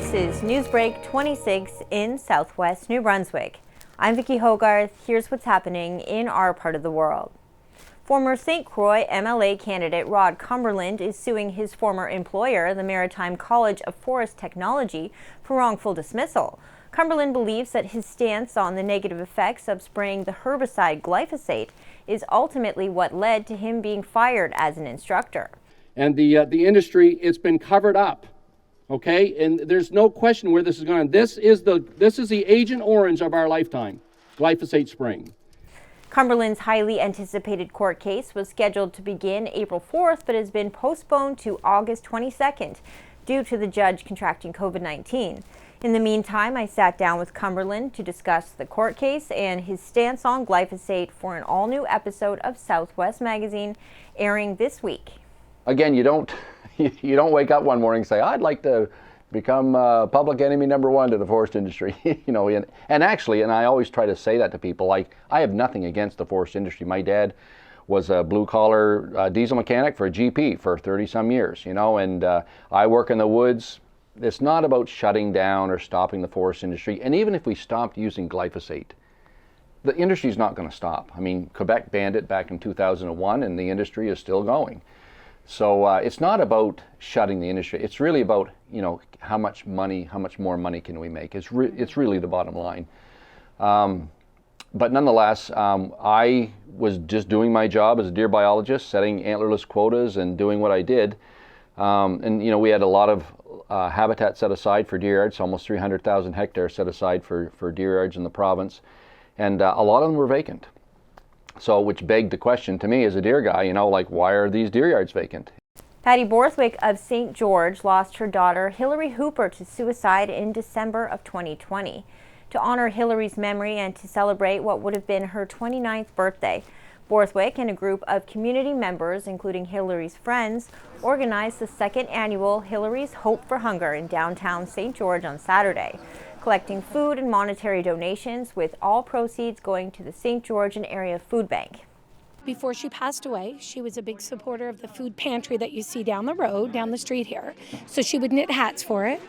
This is Newsbreak 26 in Southwest New Brunswick. I'm Vicki Hogarth. Here's what's happening in our part of the world. Former St. Croix MLA candidate Rod Cumberland is suing his former employer, the Maritime College of Forest Technology, for wrongful dismissal. Cumberland believes that his stance on the negative effects of spraying the herbicide glyphosate is ultimately what led to him being fired as an instructor. And the industry, it's been covered up, okay? And there's no question where this is going. This is the Agent Orange of our lifetime, glyphosate spraying. Cumberland's highly anticipated court case was scheduled to begin April 4th, but has been postponed to August 22nd due to the judge contracting COVID-19. In the meantime, I sat down with Cumberland to discuss the court case and his stance on glyphosate for an all-new episode of Southwest Magazine, airing this week. Again, you don't wake up one morning and say, I'd like to become public enemy number one to the forest industry. And actually, and I always try to say that to people, like, I have nothing against the forest industry. My dad was a blue-collar diesel mechanic for a GP for 30-some years, and I work in the woods. It's not about shutting down or stopping the forest industry. And even if we stopped using glyphosate, the industry is not going to stop. I mean, Quebec banned it back in 2001, and the industry is still going. So it's not about shutting the industry. It's really about, how much more money can we make? It's really the bottom line. But nonetheless, I was just doing my job as a deer biologist, setting antlerless quotas and doing what I did. And we had a lot of habitat set aside for deer yards, almost 300,000 hectares set aside for deer yards in the province. And a lot of them were vacant. So, which begged the question to me as a deer guy, why are these deer yards vacant? Patty Borthwick of St. George lost her daughter Hillary Hooper to suicide in December of 2020. To honor Hillary's memory and to celebrate what would have been her 29th birthday, Borthwick and a group of community members, including Hillary's friends, organized the second annual Hillary's Hope for Hunger in downtown St. George on Saturday, collecting food and monetary donations, with all proceeds going to the St. George and Area Food Bank. Before she passed away, she was a big supporter of the food pantry that you see down the road, down the street here. So she would knit hats for it,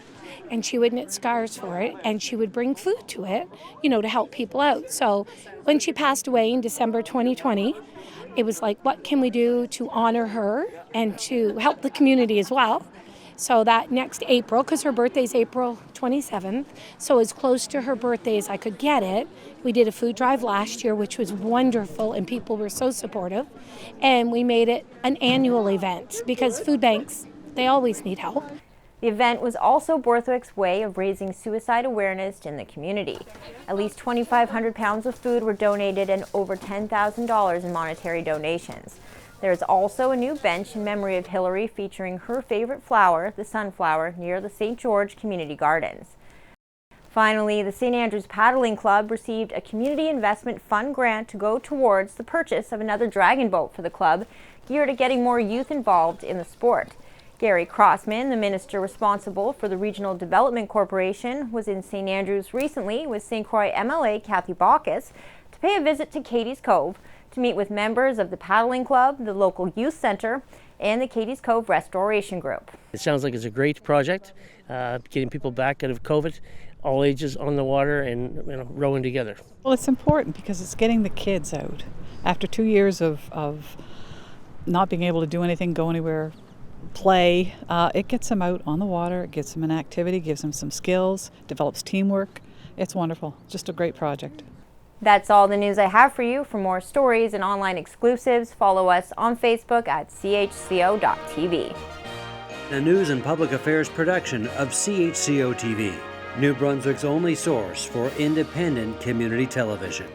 and she would knit scarves for it, and she would bring food to it, to help people out. So when she passed away in December 2020, it was like, what can we do to honor her and to help the community as well? So that next April, because her birthday's April 27th, so as close to her birthday as I could get it, we did a food drive last year, which was wonderful, and people were so supportive. And we made it an annual event because food banks, they always need help. The event was also Borthwick's way of raising suicide awareness in the community. At least 2,500 pounds of food were donated and over $10,000 in monetary donations. There is also a new bench in memory of Hillary featuring her favorite flower, the sunflower, near the St. George Community Gardens. Finally, the St. Andrews Paddling Club received a Community Investment Fund grant to go towards the purchase of another dragonboat for the club, geared at getting more youth involved in the sport. Gary Crossman, the minister responsible for the Regional Development Corporation, was in St. Andrews recently with St. Croix MLA Kathy Baucus to pay a visit to Katie's Cove to meet with members of the Paddling Club, the local youth center, and the Katie's Cove Restoration Group. It sounds like it's a great project, getting people back out of COVID, all ages on the water and rowing together. Well, it's important because it's getting the kids out. After 2 years of not being able to do anything, go anywhere, play, it gets them out on the water, it gets them an activity, gives them some skills, develops teamwork. It's wonderful. Just a great project. That's all the news I have for you. For more stories and online exclusives, follow us on Facebook at CHCO.TV. A news and public affairs production of CHCO-TV, New Brunswick's only source for independent community television.